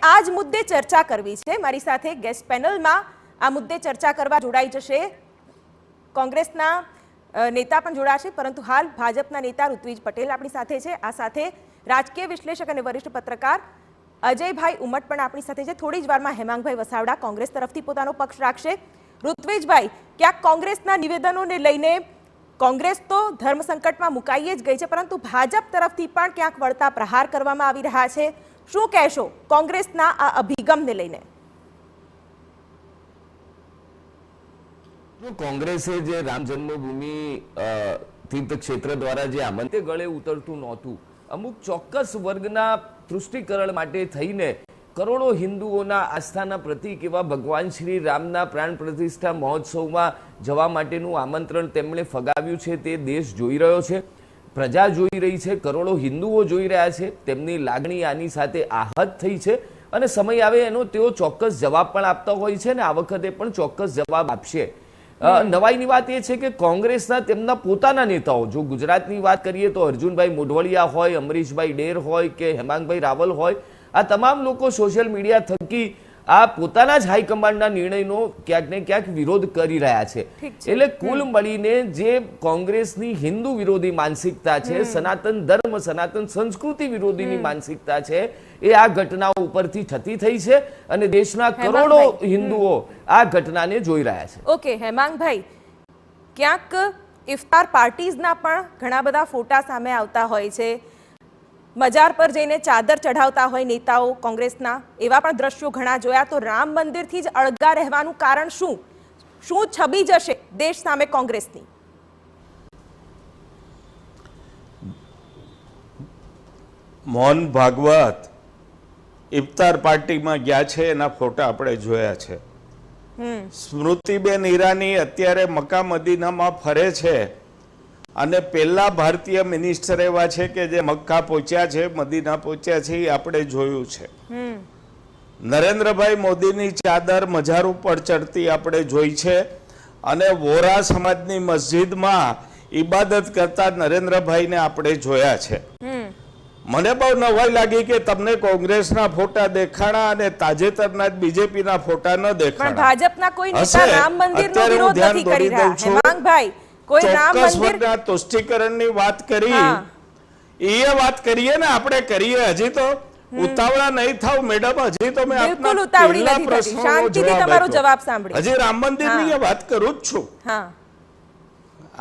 આ જ મુદ્દે ચર્ચા કરવી છે। મારી સાથે ગેસ્ટ પેનલમાં આ મુદ્દે ચર્ચા કરવા જોડાઈ જશે કોંગ્રેસના નેતા પણ જોડાશે, પરંતુ હાલ ભાજપના નેતા ઋત્વિજ પટેલ આપણી સાથે છે। આ સાથે રાજકીય વિશ્લેષક અને વરિષ્ઠ પત્રકાર અજયભાઈ ઉમટ પણ આપણી સાથે છે। થોડી જ વારમાં હેમાંગભાઈ વસાવડા કોંગ્રેસ તરફથી પોતાનો પક્ષ રાખશે। ઋત્વિજભાઈ, ક્યાંક કોંગ્રેસના નિવેદનોને લઈને કોંગ્રેસ તો ધર્મ સંકટમાં મુકાઈ જ ગઈ છે, પરંતુ ભાજપ તરફથી પણ ક્યાંક વળતા પ્રહાર કરવામાં આવી રહ્યા છે। શું કહેશો કોંગ્રેસના આ અભિગમને લઈને? કોંગ્રેસે જે રામ જન્મભૂમિ તીર્થ ક્ષેત્ર દ્વારા જે આમંત્રણ ગળે ઉતરતું નહોતું, અમુક ચોક્કસ વર્ગના તૃષ્ટિકરણ માટે થઈને કરોડો હિન્દુઓના આસ્થાના પ્રતીક એવા ભગવાન શ્રી રામના પ્રાણ પ્રતિષ્ઠા મહોત્સવમાં જવા માટેનું આમંત્રણ તેમણે ફગાવ્યું છે। તે દેશ જોઈ રહ્યો છે, પ્રજા જોઈ રહી છે, કરોડો હિન્દુઓ જોઈ રહ્યા છે। તેમની લાગણી આની સાથે આહત થઈ છે અને સમય આવે એનો તેઓ ચોક્કસ જવાબ પણ આપતા હોય છે ને આ વખતે પણ ચોક્કસ જવાબ આપશે। નવાઈની વાત એ છે કે કોંગ્રેસના તેમના પોતાના નેતાઓ, જો ગુજરાતની વાત કરીએ તો અર્જુનભાઈ મોઢવાડિયા હોય, અમરીશભાઈ ડેર હોય કે હેમાંગભાઈ રાવલ હોય, આ તમામ લોકો સોશિયલ મીડિયા થકી આ પોતાના જ હાઈકમાન્ડના નિર્ણયનો ક્યાંક ને ક્યાંક વિરોધ કરી રહ્યા છે। એટલે કુલ મળીને જે કોંગ્રેસની હિન્દુ વિરોધી માનસિકતા છે, સનાતન ધર્મ, સનાતન સંસ્કૃતિ વિરોધીની માનસિકતા છે, એ આ ઘટનાઓ ઉપરથી થતી થઈ છે અને દેશના કરોડો હિન્દુઓ આ ઘટનાને જોઈ રહ્યા છે। ઓકે હેમાંગભાઈ, ક્યાંક ઇફતાર પાર્ટીઝના પણ ઘણા બધા ફોટા સામે આવતા હોય છે, મજાર પર જઈને ચાદર ચઢાવતા હોય નેતાઓ કોંગ્રેસના, એવા પણ દ્રશ્યો ઘણા જોયા। તો રામ મંદિરથી જ અળગા રહેવાનું કારણ શું? શું છબી જશે દેશ સામે કોંગ્રેસની? મોહન ભાગવત ઇફતાર પાર્ટીમાં ગયા છે, એના ફોટા આપણે જોયા છે। સ્મૃતિબેન ઈરાની અત્યારે મક્કા મદીનામાં ફરે છે અને પહેલા ભારતીય મિનિસ્ટર એવા છે કે જે મક્કા પહોંચ્યા છે, મદીના પહોંચ્યા છે, એ આપણે જોયું છે। નરેન્દ્રભાઈ મોદીની ચાદર મજાર ઉપર ચડતી આપણે જોઈ છે અને વોરા સમાજની મસ્જિદમાં ઇબાદત કરતા નરેન્દ્રભાઈને આપણે જોયા છે। મને બહુ નવાઈ લાગી કે તમને કોંગ્રેસના ફોટા દેખાણા અને તાજેતરના બીજેપીના ફોટા ન દેખાણા। ભાજપના કોઈ નેતા રામ મંદિરનો વિરોધ નથી કરી રહ્યા। હેમાંગભાઈ, કોઈ રામ મંદિરના તુષ્ટિકરણની વાત કરી, એ વાત કરીએ ને આપણે કરીએ। હજી તો ઉતાવળા નહીં થાવ મેડમ, હજી તો મેં બિલકુલ ઉતાવળી નથી, શાંતિથી તમારો જવાબ સાંભળીએ। હજી રામ મંદિરની વાત કરું જ છું।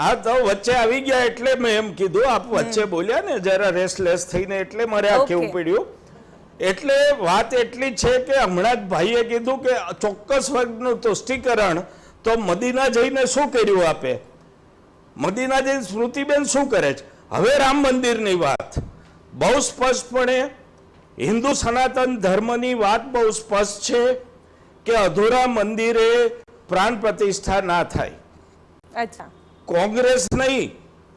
આ તો વચ્ચે આવી ગયા એટલે મેં એમ કીધું, આપ વચ્ચે બોલ્યા ને જરા રેસલેસ થઈને, એટલે મારે આ કહેવું પડ્યું। એટલે વાત એટલી છે કે હમણાં જ ભાઈએ કીધું કે ચોક્કસ વર્ગનું તુષ્ટિકરણ, તો મદીના જઈને શું કર્યું આપે? મદીના જઈને સ્મૃતિબેન શું કરે છે? હવે રામ મંદિરની વાત બહુ સ્પષ્ટપણે હિન્દુ સનાતન ધર્મની વાત બહુ સ્પષ્ટ છે કે અધૂરા મંદિરે પ્રાણ પ્રતિષ્ઠા ના થાય। કોંગ્રેસ નહીં,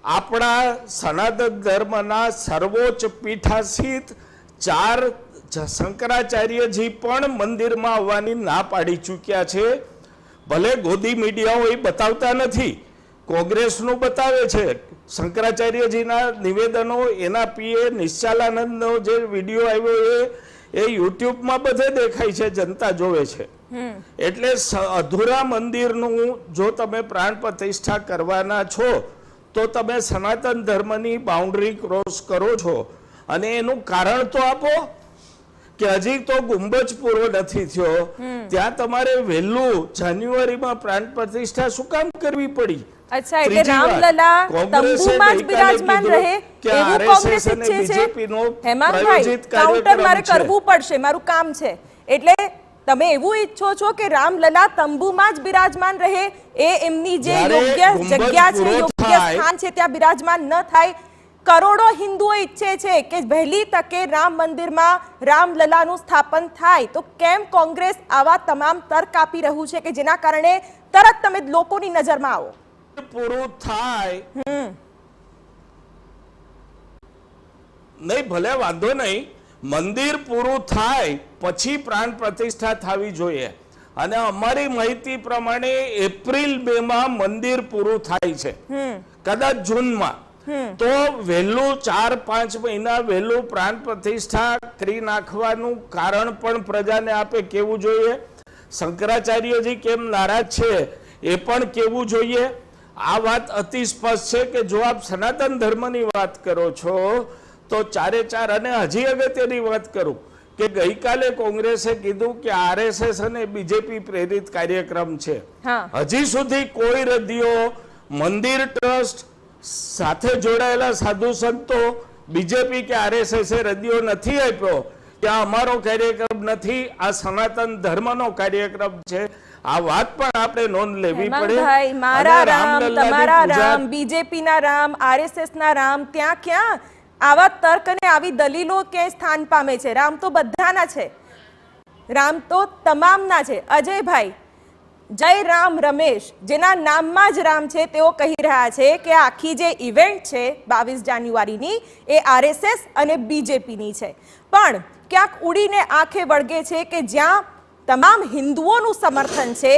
આપણા સનાતન ધર્મના સર્વોચ્ચ પીઠાસીત 4 શંકરાચાર્યજી પણ મંદિરમાં આવવાની ના પાડી ચૂક્યા છે। ભલે ગોદી મીડિયાઓ એ બતાવતા નથી, કોંગ્રેસનું બતાવે છે। શંકરાચાર્યજીના નિવેદનો, એના પીએ નિશ્ચલાનંદનો જે વિડીયો આવ્યો એ યુટ્યુબમાં બધે દેખાય છે, જનતા જોવે છે। એટલે અધૂરા મંદિરનું જો તમે પ્રાણ પ્રતિષ્ઠા કરવાના છો તો તમે સનાતન ધર્મની બાઉન્ડ્રી ક્રોસ કરો છો, અને એનું કારણ તો આપો કે હજી તો ગુંબજ પૂરો નથી થયો, ત્યાં તમારે વહેલું જાન્યુઆરીમાં પ્રાણ પ્રતિષ્ઠા શું કામ કરવી પડી? અચ્છા, એટલે રામલલા તંબુમાં જ બિરાજમાન રહે એવું કોંગ્રેસ ઈચ્છે છે? હેમાંગભાઈ, કાઉન્ટર મારે કરવું પડશે, મારું કામ છે। એટલે તમે એવું ઈચ્છો છો કે રામલલા તંબુમાં જ બિરાજમાન રહે, એ એમની જે યોગ્ય જગ્યા છે, યોગ્ય સ્થાન છે, ત્યાં બિરાજમાન ન થાય? કરોડો હિન્દુઓ ઈચ્છે છે કે વહેલી તકે રામ મંદિરમાં રામલલાનું સ્થાપન થાય, તો કેમ કોંગ્રેસ આવા તમામ તર્ક આપી રહ્યું છે કે જેના કારણે તરત તમે લોકોની નજરમાં આવો? પૂરું થાય નહીં, ભલે વાંધો નહીં, મંદિર પૂરું થાય પછી પ્રાણ પ્રતિષ્ઠા થવી જોઈએ। અને અમારી માહિતી પ્રમાણે એપ્રિલ 2 માં મંદિર પૂરું થાય છે, કદાચ જૂનમાં। તો વહેલું 4-5 મહિના વહેલું પ્રાણ પ્રતિષ્ઠા કરી નાખવાનું કારણ પણ પ્રજાને આપે કેવું જોઈએ. શંકરાચાર્યજી કેમ નારાજ છે એ પણ કેવું જોઈએ. આ વાત અતિ સ્પષ્ટ છે કે જો આપ સનાતન ધર્મની વાત કરો છો તો ચારે ચાર, અને હજી અગત્યની વાત કરું કે ગઈકાલે કોંગ્રેસે કીધું કે આરએસએસ અને બીજેપી પ્રેરિત કાર્યક્રમ છે. હજી સુધી કોઈ રદિયો, મંદિર ટ્રસ્ટ સાથે જોડાયેલા સાધુ સંતો, બીજેપી કે આરએસએસ રદિયો નથી આપ્યો કે અમારો કાર્યક્રમ નથી, આ સનાતન ધર્મનો કાર્યક્રમ છે. આ વાત પણ આપણે નોંધ લેવી પડે. મારા રામ, તમારા રામ, બીજેપી ના રામ, આરએસએસ ના રામ, ત્યાં ક્યાં આવા તર્ક અને આવી દલીલો ક્યાંય સ્થાન પામે છે? રામ તો બધાના છે, રામ તો તમામના છે. અજયભાઈ, જય રામ રમેશ, જેના નામમાં જ રામ છે, તેઓ કહી રહ્યા છે કે આખી જે ઇવેન્ટ છે 22 જાન્યુઆરીની એ આરએસએસ અને બીજેપીની છે. પણ ક્યાંક ઉડીને આંખે વળગે છે કે જ્યાં તમામ હિન્દુઓનું સમર્થન છે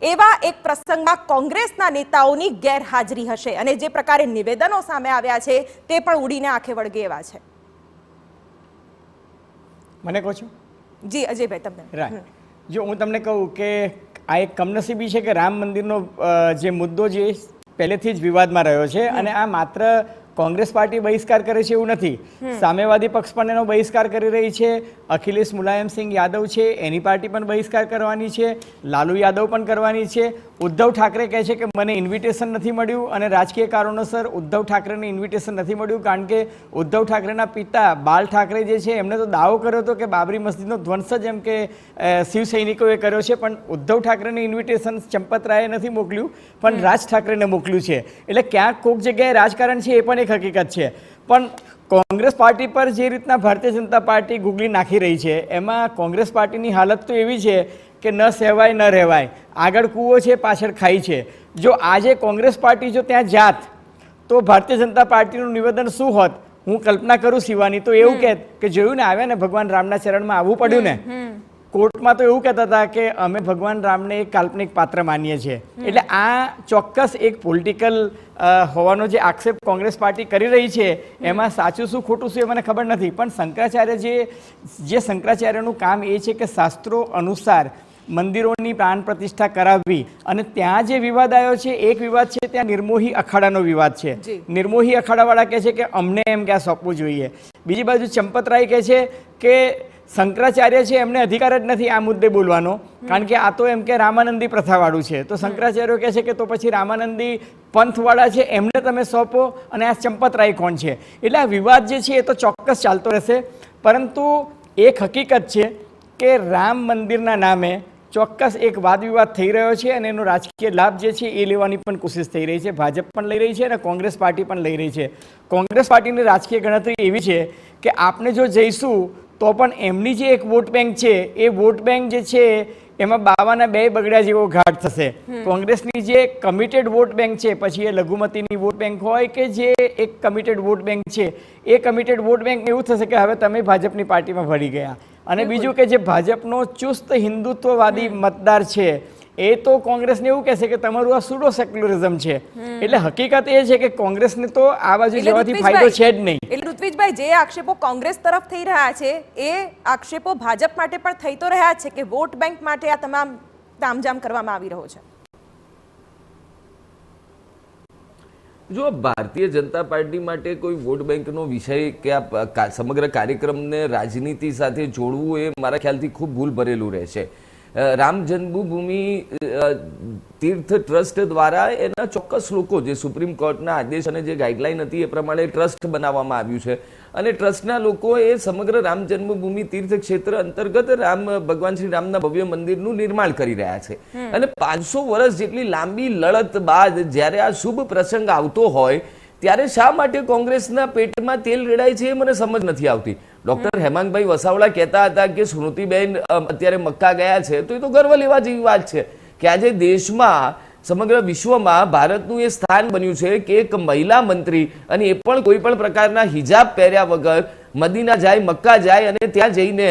એવા એક પ્રસંગમાં કોંગ્રેસના નેતાઓની ગેરહાજરી હશે, અને જે પ્રકારે નિવેદનો સામે આવ્યા છે તે પણ ઉડીને આંખે વળગે એવા છે. મને કહો છો? જી અજયભાઈ, તમને રાઈટ. જો હું તમને કહું કે આ એક કમનસીબી છે કે રામ મંદિરનો જે મુદ્દો જે પહેલેથી જ વિવાદમાં રહ્યો છે, અને આ માત્ર કોંગ્રેસ પાર્ટી બહિષ્કાર કરે છે એવું નથી, સામ્યવાદી પક્ષ પણ એનો બહિષ્કાર કરી રહી છે. અખિલેશ મુલાયમસિંહ યાદવ છે એની પાર્ટી પણ બહિષ્કાર કરવાની છે, લાલુ યાદવ પણ કરવાની છે. ઉદ્ધવ ઠાકરે કહે છે કે મને ઇન્વિટેશન નથી મળ્યું, અને રાજકીય કારણોસર ઉદ્ધવ ઠાકરેને ઇન્વિટેશન નથી મળ્યું, કારણ કે ઉદ્ધવ ઠાકરેના પિતા બાલ ઠાકરે જે છે એમણે તો દાવો કર્યો હતો કે બાબરી મસ્જિદનો ધ્વંસ જ એમ કે શિવ સૈનિકોએ કર્યો છે, પણ ઉદ્ધવ ઠાકરેને ઇન્વિટેશન ચંપત રાયે નથી મોકલ્યું, પણ રાજ ઠાકરેને મોકલ્યું છે. એટલે ક્યાંક કોઈક જગ્યાએ રાજકારણ છે એ પણ એક હકીકત છે. પણ કોંગ્રેસ પાર્ટી પર જે રીતના ભારતીય જનતા પાર્ટી ગુગલી નાખી રહી છે, એમાં કોંગ્રેસ પાર્ટીની હાલત તો એવી છે કે ન સહેવાય ન રહેવાય. આગળ કૂવો છે, પાછળ ખાઈ છે. જો આજે કોંગ્રેસ પાર્ટી જો ત્યાં જાત તો ભારતીય જનતા પાર્ટીનું નિવેદન શું હોત? હું કલ્પના કરું શિવાની, તો એવું કહેત કે જોયું ને, આવ્યા ને ભગવાન રામના ચરણમાં આવવું પડ્યું ને. કોર્ટમાં તો એવું કહેતા હતા કે અમે ભગવાન રામને એક કાલ્પનિક પાત્ર માનીએ છીએ. એટલે આ ચોક્કસ એક પોલિટિકલ હોવાનો જે આક્ષેપ કોંગ્રેસ પાર્ટી કરી રહી છે, એમાં સાચું શું ખોટું શું એ મને ખબર નથી. પણ શંકરાચાર્ય જે શંકરાચાર્યનું કામ એ છે કે શાસ્ત્રો અનુસાર મંદિરોની પ્રાણ પ્રતિષ્ઠા કરાવવી, અને ત્યાં જે વિવાદ આવ્યો છે, એક વિવાદ છે ત્યાં નિર્મોહી અખાડાનો વિવાદ છે. નિર્મોહી અખાડાવાળા કહે છે કે અમને એમ ક્યાં સોંપવું જોઈએ. બીજી બાજુ ચંપતરાય કહે છે કે શંકરાચાર્ય છે એમને અધિકાર જ નથી આ મુદ્દે બોલવાનો, કારણ કે આ તો એમ કે રામાનંદી પ્રથાવાળું છે. તો શંકરાચાર્ય કહે છે કે તો પછી રામાનંદી પંથવાળા છે એમને તમે સોંપો, અને આ ચંપતરાય કોણ છે? એટલે આ વિવાદ જે છે એ તો ચોક્કસ ચાલતો રહેશે. પરંતુ એક હકીકત છે કે રામ મંદિરના નામે ચોક્કસ એક વાદ વિવાદ થઈ રહ્યો છે, અને એનો રાજકીય લાભ જે છે એ લેવાની પણ કોશિશ થઈ રહી છે. ભાજપ પણ લઈ રહી છે અને કોંગ્રેસ પાર્ટી પણ લઈ રહી છે. કોંગ્રેસ પાર્ટીની રાજકીય ગણતરી એવી છે કે આપણે જો જઈશું તો પણ એમની જે એક વોટ બેંક છે એ વોટ બેંક જે છે એમાં 52 બગડ્યા જેવો ઘાટ થશે. કોંગ્રેસની જે કમિટેડ વોટ બેંક છે, પછી એ લઘુમતીની વોટ બેંક હોય કે જે એક કમિટેડ વોટ બેંક છે, એ કમિટેડ વોટ બેંક એવું થશે કે હવે તમે ભાજપની પાર્ટીમાં ભળી ગયા. અને બીજું કે જે ભાજપનો ચુસ્ત હિન્દુત્વવાદી મતદાર છે એ તો કોંગ્રેસને એવું કહેશે કે તમારું આ સુડો સેક્યુલરિઝમ છે. એટલે હકીકત એ છે કે કોંગ્રેસને તો આ બાજુ જવાથી ફાયદો છે જ નહીં. એટલે ઋત્વિજભાઈ, જે આક્ષેપો કોંગ્રેસ તરફ થઈ રહ્યા છે એ આક્ષેપો ભાજપ માટે પણ થઈ તો રહ્યા છે કે વોટ બેંક માટે આ તમામ તામઝામ કરવામાં આવી રહ્યો છે. જો ભારતીય જનતા પાર્ટી માટે કોઈ વોટ બેંકનો વિષય કે આ સમગ્ર કાર્યક્રમને રાજનીતિ સાથે જોડવું એ મારા ખ્યાલથી ખૂબ ભૂલ ભરેલું રહેશે. રામ જન્મભૂમિ તીર્થ ટ્રસ્ટ દ્વારા એના ચોક્કસ લોકો, જે સુપ્રીમ કોર્ટના આદેશ અને જે ગાઈડલાઈન હતી એ પ્રમાણે ટ્રસ્ટ બનાવવામાં આવ્યું છે, અને ટ્રસ્ટના લોકો એ સમગ્ર રામ જન્મભૂમિ તીર્થ ક્ષેત્ર અંતર્ગત ભગવાન શ્રી રામના ભવ્ય મંદિરનું નિર્માણ કરી રહ્યા છે. અને 500 વર્ષ જેટલી લાંબી લડત બાદ જ્યારે આ શુભ પ્રસંગ આવતો હોય ત્યારે શા માટે કોંગ્રેસના પેટમાં તેલ રેડાય છે એ મને સમજ નથી આવતી. ડોક્ટર હેમાંગભાઈ વસાવડા કહેતા હતા કે સ્મૃતિબેન અત્યારે મક્કા ગયા છે, તો એ તો ગર્વ લેવા જેવી વાત છે કે આજે દેશમાં, સમગ્ર વિશ્વમાં ભારતનું એ સ્થાન બન્યું છે કે એક મહિલા મંત્રી, અને એ પણ કોઈ પણ પ્રકારના હિજાબ પહેર્યા વગર મદીના જાય, મક્કા જાય અને ત્યાં જઈને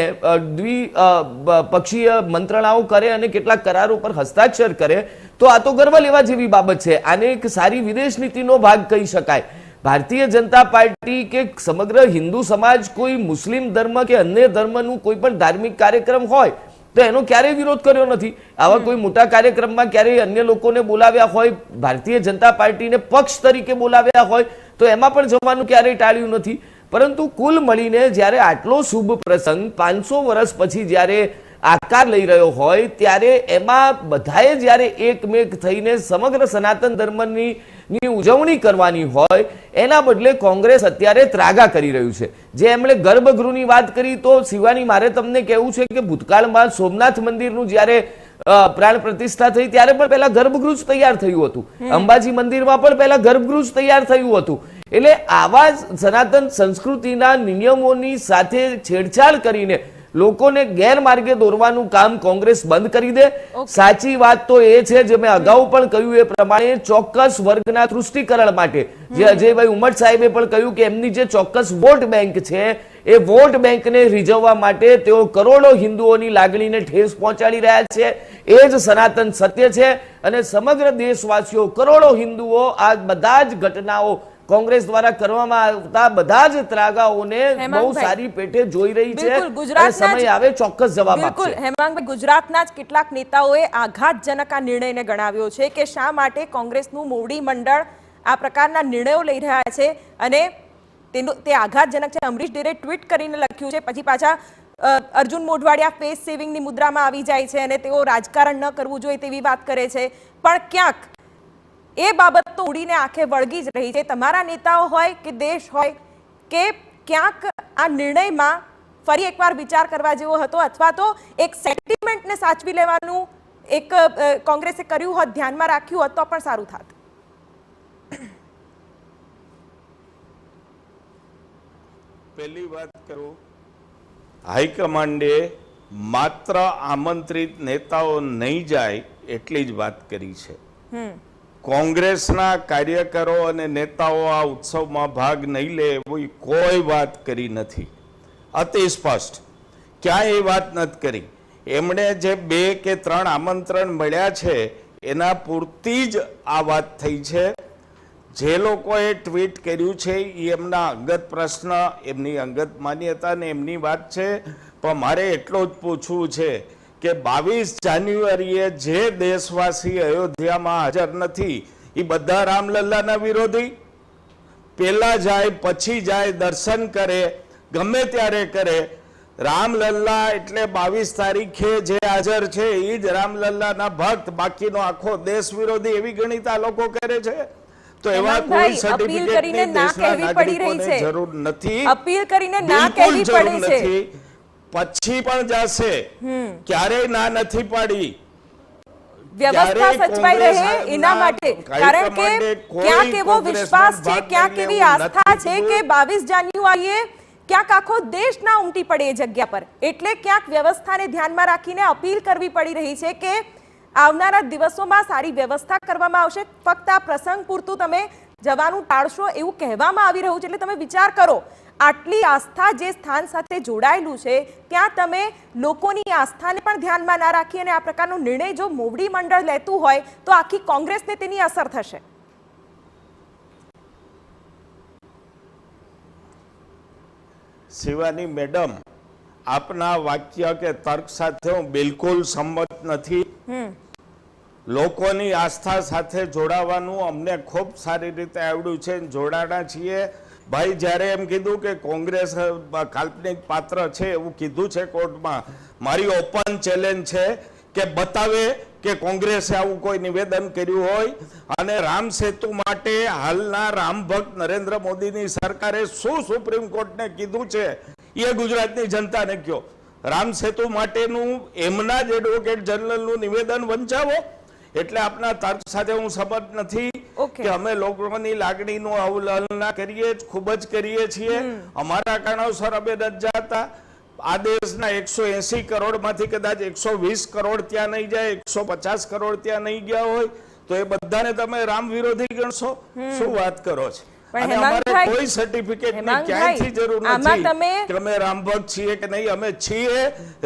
દ્વિપક્ષીય મંત્રણાઓ કરે અને કેટલાક કરારો પર હસ્તાક્ષર કરે, તો આ તો ગર્વ લેવા જેવી બાબત છે. આને એક સારી વિદેશ નીતિનો ભાગ કહી શકાય. ભારતીય જનતા પાર્ટી કે સમગ્ર હિન્દુ સમાજ કોઈ મુસ્લિમ ધર્મ કે અન્ય ધર્મનું કોઈ પણ ધાર્મિક કાર્યક્રમ હોય તો એનો ક્યારેય વિરોધ કર્યો નથી. આવા કોઈ મોટા કાર્યક્રમમાં ક્યારેય અન્ય લોકોને બોલાવ્યા હોય, ભારતીય જનતા પાર્ટીને પક્ષ તરીકે બોલાવ્યા હોય તો એમાં પણ જવાનું ક્યારેય ટાળ્યું નથી. પરંતુ કુલ મળીને જ્યારે આટલો શુભ પ્રસંગ 500 વર્ષ પછી જ્યારે આકાર લઈ રહ્યો હોય ત્યારે એમાં બધાએ જ્યારે એકમેક થઈને સમગ્ર સનાતન ધર્મની ઉજવણી કરવાની હોય એના બદલે કોંગ્રેસ અત્યારે ત્રાગા કરી રહ્યું છે. જે એમણે ગર્ભગૃહની વાત કરી તો શિવાની, મારે તમને કહેવું છે કે ભૂતકાળમાં સોમનાથ મંદિરનું જ્યારે પ્રાણ પ્રતિષ્ઠા થઈ ત્યારે પણ પહેલા ગર્ભગૃહ જ તૈયાર થયું હતું. અંબાજી મંદિરમાં પણ પહેલા ગર્ભગૃહ જ તૈયાર થયું હતું. એટલે આવા સનાતન સંસ્કૃતિના નિયમોની સાથે છેડછાડ કરીને લોકોને ગેરમાર્ગે દોરવાનું કામ કોંગ્રેસ બંધ કરી દે. સાચી વાત તો એ છે, જે મેં અગાઉ પણ કહ્યું એ પ્રમાણે, ચોક્કસ વર્ગના તૃષ્ટિકરણ માટે જે અજયભાઈ ઉમટ સાહેબે પણ કહ્યું કે એમની જે ચોક્કસ વોટ બેંક છે એ વોટ બેંકને રીઝવવા માટે તેઓ કરોડો હિન્દુઓની લાગણીને ઠેસ પહોંચાડી રહ્યા છે. એ જ સનાતન સત્ય છે અને સમગ્ર દેશવાસીઓ, કરોડો હિન્દુઓ આ બધા જ ઘટનાઓ, કોંગ્રેસ દ્વારા કરવામાં આવતા બધા જ ત્રાગાઓને બહુ સારી પેટે જોઈ રહી છે અને સમય આવે ચોક્કસ જવાબ આપશે. બિલકુલ હેમાંગભાઈ, ગુજરાતના જ કેટલાક નેતાઓએ આઘાતજનક આ નિર્ણયને ગણાવ્યો છે કે શા માટે કોંગ્રેસનું મોવડી મંડળ આ પ્રકારના નિર્ણયો લઈ રહ્યા છે અને તે આઘાતજનક છે. અમરીશ ડેરે ટ્વીટ કરીને લખ્યું છે, પછી પાછા અર્જુન મોઢવાડિયા ફેસ સેવિંગની મુદ્રામાં આવી જાય છે અને તેઓ રાજકારણ ન કરવું જોઈએ તેવી વાત કરે છે. પણ ક્યાંક એ બાબત તો ઉડીને આંખે વળગી જ રહી છે. તમારા નેતાઓ હોય કે દેશ હોય કે ક્યાંક આ નિર્ણયમાં ફરી એકવાર વિચાર કરવા જેવો હતો અથવા તો એક સેન્ટિમેન્ટને સાચવી લેવાનું એક કોંગ્રેસે કર્યું હોત, ધ્યાનમાં રાખ્યું હોત તો પણ સારું થાત. પહેલી વાત કરું, હાઈકમાન્ડે માત્ર આમંત્રિત નેતાઓ નહીં જાય એટલી જ વાત કરી છે. કોંગ્રેસના કાર્યકરો અને નેતાઓ આ ઉત્સવમાં ભાગ નહીં લે એવી કોઈ વાત કરી નથી. અતિ સ્પષ્ટ ક્યાંય એ વાત નથી કરી. એમણે જે 2 કે 3 આમંત્રણ મળ્યા છે એના પૂરતી જ આ વાત થઈ છે. જે લોકોએ ટ્વીટ કર્યું છે એ એમના અંગત પ્રશ્ન, એમની અંગત માન્યતા ને એમની વાત છે. પણ મારે એટલું જ પૂછવું છે કે 22 જાન્યુઆરીએ જે દેશવાસી અયોધ્યામાં હાજર નથી એ બધા રામલલ્લાના વિરોધી? પેલા જાય પછી જાય, દર્શન કરે, ગમે ત્યારે કરે. રામલલ્લા એટલે 22 તારીખે જે હાજર છે એ જ રામલલ્લાના ભક્ત, બાકીનો આખો દેશ વિરોધી એવી ગણિત આ લોકો કરે છે. તો એવા કોઈ સર્ટિફિકેટની દેશના નાગરિકોને જરૂર નથી. અપીલ કરીને ના કહેવી પડે છે. પછી પણ જશે, ક્યારેય ના નથી પાડી. વ્યવસ્થા સચવાઈ રહે એના માટે, કારણ કે ક્યાંક એવો વિશ્વાસ છે, ક્યાંક એવી આસ્થા છે કે 22 જાન્યુઆરીએ ક્યાંક આખો દેશ ના ઉમટી પડે એ જગ્યા પર. એટલે ક્યાંક વ્યવસ્થાને ધ્યાનમાં રાખીને અપીલ કરવી પડી રહી છે કે આવનારા દિવસોમાં સારી વ્યવસ્થા કરવામાં આવશે. ફક્ત આ પ્રસંગ પૂરતું તમે જવાનું ટાળશો એવું કહેવામાં આવી રહ્યું છે. એટલે તમે વિચાર કરો, આટલી આસ્થા જે સ્થાન સાથે જોડાયેલું છે ત્યાં તમે લોકોની આસ્થાને પણ ધ્યાનમાં ના રાખી અને આ પ્રકારનો નિર્ણય જો મોવડી મંડળ લેતું હોય તો આખી કોંગ્રેસને તેની અસર થશે. શિવાની મેડમ, આપના વાક્ય કે તર્ક સાથે હું બિલકુલ સંમત નથી. લોકોની આસ્થા સાથે જોડાવાનું અમને ખૂબ સારી રીતે આવડ્યું છે, જોડાણા છીએ. ભાઈ જ્યારે એમ કીધું કે કોંગ્રેસ કાલ્પનિક પાત્ર છે એવું કીધું છે કોર્ટમાં, મારી ઓપન ચેલેન્જ છે કે બતાવે કે કોંગ્રેસે આવું કોઈ નિવેદન કર્યું હોય અને રામ સેતુ માટે હાલના રામ ભક્ત નરેન્દ્ર મોદીની સરકારે શું સુપ્રીમ કોર્ટને કીધું છે એ ગુજરાતની જનતાને કહો. રામ સેતુ માટેનું એમના જ એડવોકેટ જનરલનું નિવેદન વંચાવો. એટલે આપના તર્ક સાથે હું સંમત નથી કે અમે લોકોની લાગણીનું અવહેલના કરીએ, ખૂબ જ કરીએ છીએ. અમારા કારણોસર અમે નથી જાતા. આ દેશના 180 કરોડમાંથી કદાચ 120 કરોડ ત્યાં નહીં જાય, 150 કરોડ ત્યાં નહીં ગયા હોય તો એ બધાને તમે રામ વિરોધી ગણશો? શું વાત કરો છો? અને અમારે કોઈ સર્ટિફિકેટની ક્યાંયથી જરૂર નથી કે અમે રામ ભક્ત છીએ કે નહીં. અમે છીએ,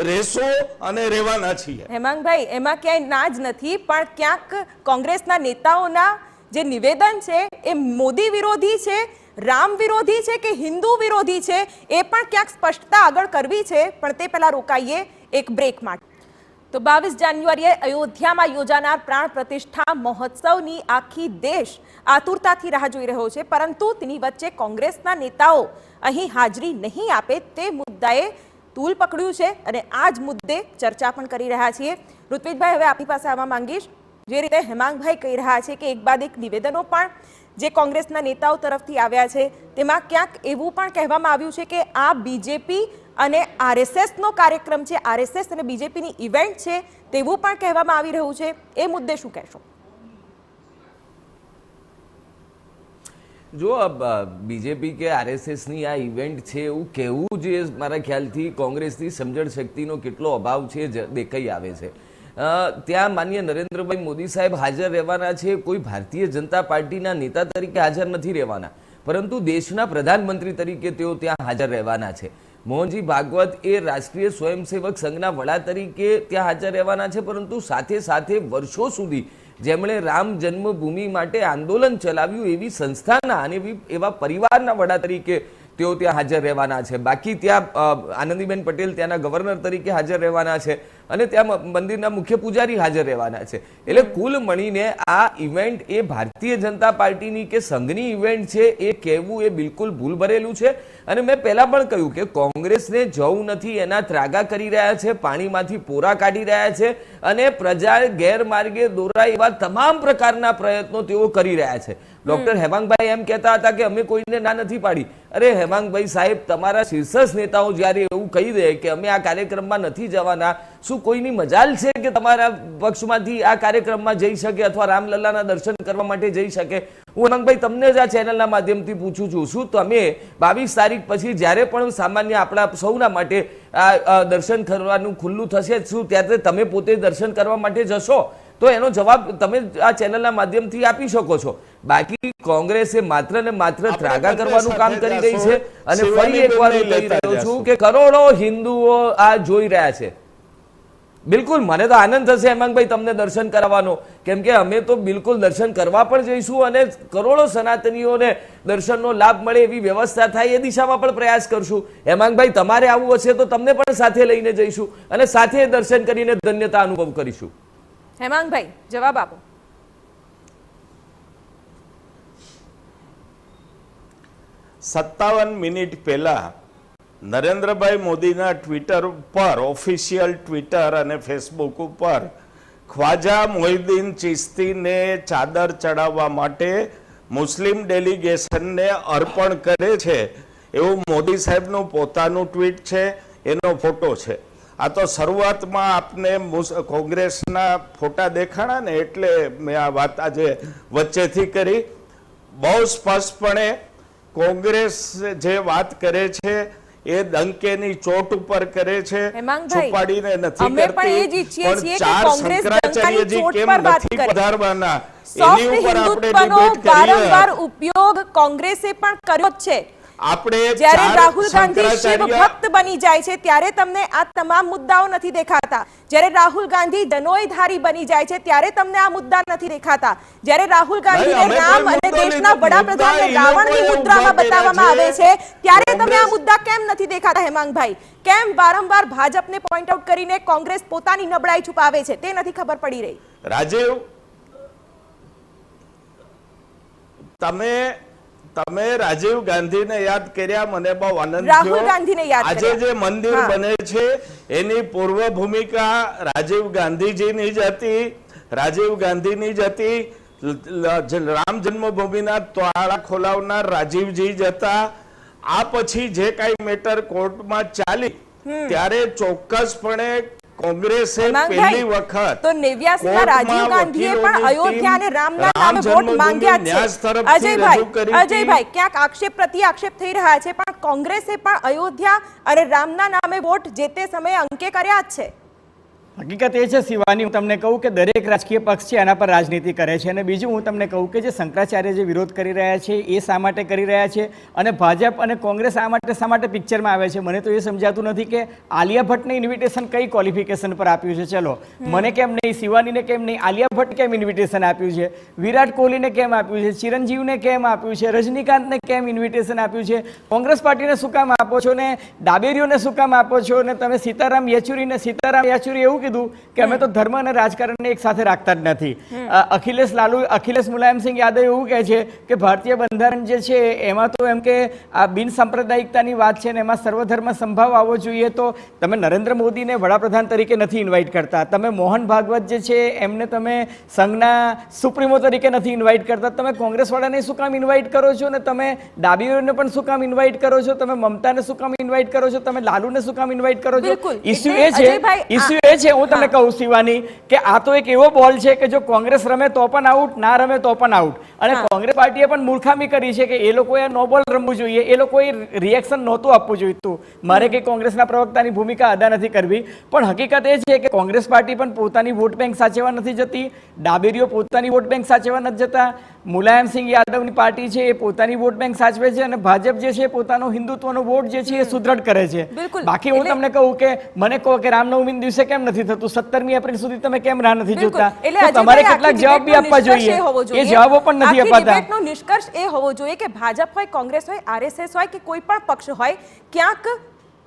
રહેશું અને રહેવાના છીએ. હેમાંગભાઈ, એમાં ક્યાંય ના જ નથી, પણ ક્યાંક કોંગ્રેસના નેતાઓના જે નિવેદન છે એ મોદી વિરોધી છે રામ વિરોધી છે કે હિન્દુ વિરોધી છે એ પણ ક્યાંક સ્પષ્ટતા આગળ કરવી છે, પણ તે પહેલા રોકાઈએ એક બ્રેક માટે. તો 22 જાન્યુઆરીએ અયોધ્યામાં યોજાનાર પ્રાણ પ્રતિષ્ઠા મહોત્સવની આખી દેશ આતુરતાથી રાહ જોઈ રહ્યો છે, પરંતુ તેની વચ્ચે કોંગ્રેસના નેતાઓ અહીં હાજરી નહીં આપે તે મુદ્દાએ તૂલ પકડ્યું છે અને આ જ મુદ્દે ચર્ચા પણ કરી રહ્યા છીએ. ઋત્વિજભાઈ, હવે આપની પાસે આવવા માંગીશ. જે રીતે હેમાંગભાઈ કહી રહ્યા છે કે એક બાદ એક નિવેદનો પણ જે કોંગ્રેસના નેતાઓ તરફથી આવ્યા છે તેમાં ક્યાંક એવું પણ કહેવામાં આવ્યું છે કે આ બીજેપી અને આરએસએસનો કાર્યક્રમ છે, આરએસએસ અને બીજેપીની ઇવેન્ટ છે તેવું પણ કહેવામાં આવી રહ્યું છે. એ મુદ્દે શું કહેશો? જો બીજેપી કે આરએસએસની આ ઇવેન્ટ છે એવું કહેવું જે મારા ખ્યાલથી કોંગ્રેસની સમજણ શક્તિનો કેટલો અભાવ છે દેખાઈ આવે છે. ત્યાં માનનીય નરેન્દ્રભાઈ મોદી સાહેબ હાજર રહેવાના છે, કોઈ ભારતીય જનતા પાર્ટીના નેતા તરીકે હાજર નથી રહેવાના, પરંતુ દેશના પ્રધાનમંત્રી તરીકે તેઓ ત્યાં હાજર રહેવાના છે. મોહનજી ભાગવત એ રાષ્ટ્રીય સ્વયંસેવક સંઘના વડા તરીકે ત્યાં હાજર રહેવાના છે, પરંતુ સાથે સાથે વર્ષો સુધી જેમણે રામ જન્મભૂમિ માટે આંદોલન ચલાવ્યું એવી સંસ્થાના અને એવા પરિવારના વડા તરીકે તેઓ ત્યાં હાજર રહેવાના છે. બાકી ત્યાં આનંદીબેન પટેલ ત્યાંના ગવર્નર તરીકે હાજર રહેવાના છે અને ત્યાં મંદિરના મુખ્ય પૂજારી હાજર રહેવાના છે. એટલે કુલ મળીને આ ઇવેન્ટ એ ભારતીય જનતા પાર્ટીની કે સંઘની ઇવેન્ટ છે એ કહેવું એ બિલકુલ ભૂલ ભરેલું છે. અને મેં પહેલા પણ કહ્યું કે કોંગ્રેસને જવું નથી, એના ત્રાગા કરી રહ્યા છે, પાણીમાંથી પોરા કાઢી રહ્યા છે અને પ્રજા ગેરમાર્ગે દોરાય એવા તમામ પ્રકારના પ્રયત્નો તેઓ કરી રહ્યા છે. ડોક્ટર હેમાંગભાઈ એમ કહેતા હતા કે અમે કોઈને ના નથી પાડી. અરે હેમાંગભાઈ સાહેબ, તમારા શીર્ષસ્થ નેતાઓ જ્યારે એવું કહી દે કે અમે આ કાર્યક્રમમાં નથી જવાના, શું કોઈની મજાલ છે કે તમારા પક્ષમાંથી આ કાર્યક્રમમાં જઈ શકે અથવા રામલલ્લાના દર્શન કરવા માટે જઈ શકે? હું હેમાંગભાઈ તમને જ આ ચેનલના માધ્યમથી પૂછું છું, શું તમે 22 તારીખ પછી જ્યારે પણ સામાન્ય આપણા સૌના માટે આ દર્શન કરવાનું ખુલ્લું થશે, શું ત્યારે તમે પોતે દર્શન કરવા માટે જશો? તો એનો જવાબ તમે આ ચેનલના માધ્યમથી આપી શકો છો. બાકી કોંગ્રેસે માત્ર ને માત્ર ત્રાગા કરવાનું કામ કરી રહી છે અને ફરી એકવાર હું કહી રહ્યો છું કે કરોડો હિન્દુઓ આ જોઈ રહ્યા છે. બિલકુલ મને તો આનંદ થશે હેમાંગભાઈ તમને દર્શન કરાવવાનો, કેમ કે અમે તો બિલકુલ દર્શન કરવા પણ જઈશું અને કરોડો સનાતનીઓને દર્શનનો લાભ મળે એવી વ્યવસ્થા થાય એ દિશામાં પણ પ્રયાસ કરશું. હેમાંગભાઈ, તમારે આવવું હશે તો તમને પણ સાથે લઈને જઈશું અને સાથે દર્શન કરીને ધન્યતા અનુભવ કરીશું. હેમાંગભાઈ, જવાબ આપો. સત્તાવન મિનિટ પહેલા નરેન્દ્રભાઈ મોદીના ટ્વિટર ઉપર, ઓફિશિયલ ટ્વિટર અને ફેસબુક ઉપર ખ્વાજા મોહિદ્દીન ચિશ્તીને ચાદર ચડાવવા માટે મુસ્લિમ ડેલિગેશનને અર્પણ કરે છે એવું મોદી સાહેબનું પોતાનું ટ્વીટ છે, એનો ફોટો છે. આ તો શરૂઆતમાં આપને કોંગ્રેસના ફોટા દેખાણા ને એટલે મેં આ વાત આજે વચ્ચેથી કરી. બહુ સ્પષ્ટપણે કોંગ્રેસ જે વાત કરે છે એ ડંકેની ચોટ ઉપર કરે છે, છુપાડીને નથી કરતી. પણ ચાર શંકરાચાર્યજી કેમ નથી પધારવાના એની ઉપર આપણે ડિબેટ કરીએ. વારંવાર ઉપયોગ કોંગ્રેસે પણ કર્યો છે. જ્યારે રાહુલ ગાંધી શિવ ભક્ત બની જાય છે ત્યારે તમને આ તમામ મુદ્દાઓ નથી દેખાતા. જ્યારે રાહુલ ગાંધી જનોયધારી બની જાય છે ત્યારે તમને આ મુદ્દા નથી દેખાતા. જ્યારે રાહુલ ગાંધીને રામ અને દેશના વડાપ્રધાનને રાવણની મુદ્રામાં બતાવવામાં આવે છે ત્યારે તમે આ મુદ્દા કેમ નથી દેખાતા? હેમાંગભાઈ, કેમ વારંવાર ભાજપને પોઈન્ટ આઉટ કરીને કોંગ્રેસ પોતાની નબળાઈ છુપાવે છે તે નથી ખબર પડી રહી? રાજીવ, તમે રાજીવ ગાંધીને યાદ કર્યા, મને બહુ આનંદ થયો. આજે જે મંદિર બને છે એની પૂર્વ ભૂમિકા રાજીવ ગાંધીજીની જ હતી, રાજીવ ગાંધીની જ હતી. રામ જન્મભૂમિના તાળા ખોલાવનાર રાજીવજી જ હતા. આ પછી જે કાંઈ મેટર કોર્ટમાં ચાલી ત્યારે ચોક્કસપણે કોંગ્રેસે પહેલી વખત તો 89 રાજીવ ગાંધીએ પણ અયોધ્યા અને રામના નામે વોટ માંગ્યા છે. અજયભાઈ, ક્યાંક આક્ષેપ પ્રતિ આક્ષેપ થઈ રહ્યા છે, પણ કોંગ્રેસે પણ અયોધ્યા અને રામના નામે વોટ જે તે સમયે અંકે કર્યા જ છે. હકીકત એ છે શિવાની, હું તમને કહું કે દરેક રાજકીય પક્ષ છે એના પર રાજનીતિ કરે છે. અને બીજું હું તમને કહું કે જે શંકરાચાર્ય જે વિરોધ કરી રહ્યા છે એ શા માટે કરી રહ્યા છે, અને ભાજપ અને કોંગ્રેસ શા માટે પિક્ચરમાં આવે છે, મને તો એ સમજાતું નથી કે આલિયા ભટ્ટને ઇન્વિટેશન કઈ ક્વોલિફિકેશન પર આપ્યું છે. ચલો, મને કેમ નહીં, શિવાનીને કેમ નહીં, આલિયા ભટ્ટ કેમ ઇન્વિટેશન આપ્યું છે, વિરાટ કોહલીને કેમ આપ્યું છે, ચિરંજીવને કેમ આપ્યું છે, રજનીકાંતને કેમ ઇન્વિટેશન આપ્યું છે, કોંગ્રેસ પાર્ટીને શું કામ આપો છો, ને ડાબેરીઓને શું કામ આપો છો, ને તમે સીતારામ યેચુરી એવું કીધું કે અમે તો ધર્મ અને રાજકારણને એક સાથે રાખતા જ નથી. અખિલેશ મુલાયમસિંહ યાદવ એવું કહે છે કે ભારતીય બંધારણ જે છે એમાં તો એમ કે આ બિન સાંપ્રદાયિકતાની વાત છે ને એમાં સર્વધર્મ સંભાવ આવવો જોઈએ. તો તમે નરેન્દ્ર મોદીને વડાપ્રધાન તરીકે નથી ઇન્વાઇટ કરતા, તમે મોહન ભાગવત જે છે એમને તમે સંઘના સુપ્રીમો તરીકે નથી ઇન્વાઇટ કરતા, તમે કોંગ્રેસવાળાને શું કામ ઇન્વાઇટ કરો છો, ને તમે ડાબીઓને પણ શું કામ ઇન્વાઇટ કરો છો, તમે મમતાને શું કામ ઇન્વાઇટ કરો છો, તમે લાલુને શું કામ ઇન્વાઇટ કરો છો? ઇસ્યુ એ છે હું તમને કહું શિવાની કે આ તો એક એવો બોલ છે કે જો કોંગ્રેસ રમે તો પણ આઉટ, ના રમે તો પણ આઉટ. અને કોંગ્રેસ પાર્ટીએ પણ મૂર્ખામી કરી છે કે એ લોકોએ નો બોલ રમવું જોઈએ, એ લોકોએ રિએક્શન નહોતું આપવું જોઈતું. મારે કે કોંગ્રેસના પ્રવક્તાની ભૂમિકા અદા નથી કરવી, પણ હકીકત એ છે કે કોંગ્રેસ પાર્ટી પણ પોતાની વોટ બેંક સાચવવા નથી જતી, ડાબેરીઓ પોતાની વોટ બેંક સાચવવા નથી જતા, મુલાયમસિંહ યાદવની પાર્ટી છે એ પોતાની વોટ બેંક સાચવે છે, અને ભાજપ જે છે પોતાનો હિન્દુત્વનો વોટ જે છે એ સુદ્રઢ કરે છે. બાકી હું તમને કહું કે મને કહો કે રામનવમી દિવસે કેમ નથી થતું, 17મી એપ્રિલ સુધી તમે કેમ રાહ નથી જોતા, તો તમારે કેટલાક જવાબ બી આપવા જોઈએ, એ જવાબો પણ નથી અપાતા. ડિબેટનો નિષ્કર્ષ એ હોવો જોઈએ કે ભાજપ હોય, કોંગ્રેસ હોય, આરએસએસ હોય કે કોઈ પણ પક્ષ હોય, ક્યાંક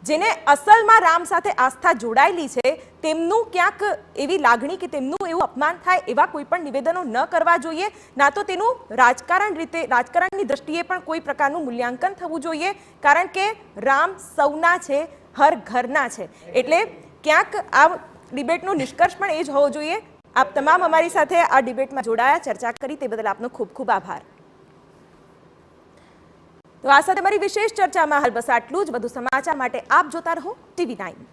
જેને અસલમાં રામ સાથે આસ્થા જોડાયેલી છે તેમનું ક્યાંક એવી લાગણી કે તેમનું એવું અપમાન થાય એવા કોઈ પણ નિવેદનો ન કરવા જોઈએ, ના તો તેનું રાજકારણની દ્રષ્ટિએ પણ કોઈ પ્રકારનું મૂલ્યાંકન થવું જોઈએ, કારણ કે રામ સૌના છે, હર ઘરના છે. એટલે ક્યાંક આ ડિબેટનો નિષ્કર્ષ પણ એ જ હોવો જોઈએ. આપ તમામ અમારી સાથે આ ડિબેટમાં જોડાયા, ચર્ચા કરી, તે બદલ આપનો ખૂબ ખૂબ આભાર. તો આ સાથે મારી વિશેષ ચર્ચામાં હાલ બસ આટલું જ. વધુ સમાચાર માટે આપ જોતા રહો TV9.